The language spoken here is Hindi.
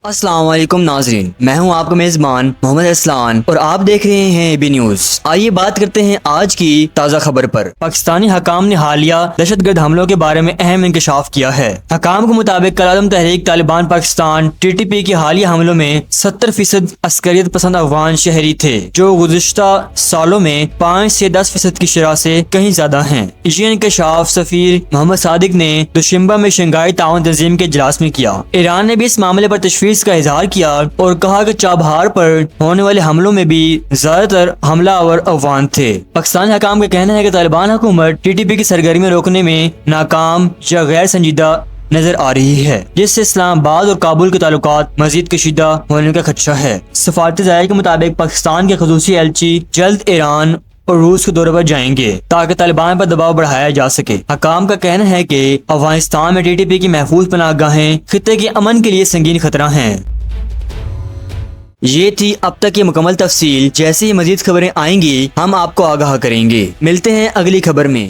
अस्सलाम वालेकुम नाजरीन, मैं हूं आपका मेज़बान मोहम्मद असलान और आप देख रहे हैं एबी न्यूज़। आइए बात करते हैं आज की ताज़ा खबर पर। पाकिस्तानी हकाम ने हालिया दहशतगर्द हमलों के बारे में अहम इंकशाफ किया है। हकाम के मुताबिक कल-ए-आज़म तहरीक तालिबान पाकिस्तान TTP के हालिया हमलों में 70% अस्करियत पसंद अफगान शहरी थे, जो गुज़िश्ता सालों में 5 से 10% की शरह से कहीं ज्यादा हैं। ये इंकशाफ सफीर मोहम्मद सादिक ने दुशिंबा में शंघाई ताउन तंजीम के इजलास में किया। ईरान ने भी इस मामले पर तशवीश का इजहार किया और कहा कि चाबहार पर होने वाले हमलों में भी ज्यादातर हमलावर अफगान थे। पाकिस्तानी हकाम का कहना है कि तालिबान हुकूमत TTP की सरगर्मी रोकने में नाकाम या गैर संजीदा नजर आ रही है, जिससे इस्लामाबाद और काबुल के ताल्लुकात मजीद कशीदा होने का खदशा है। सफारती ज़ाहिर के मुताबिक पाकिस्तान के खसूसी एलची जल्द ईरान और रूस के दौरे पर जाएंगे ताकि तालिबान पर दबाव बढ़ाया जा सके। हकाम का कहना है कि अफगानिस्तान में TTP की महफूज पनाहगाहें खित्ते के अमन के लिए संगीन खतरा हैं। ये थी अब तक की मुकम्मल तफसील। जैसे ही मजीद खबरें आएंगी हम आपको आगाह करेंगे। मिलते हैं अगली खबर में।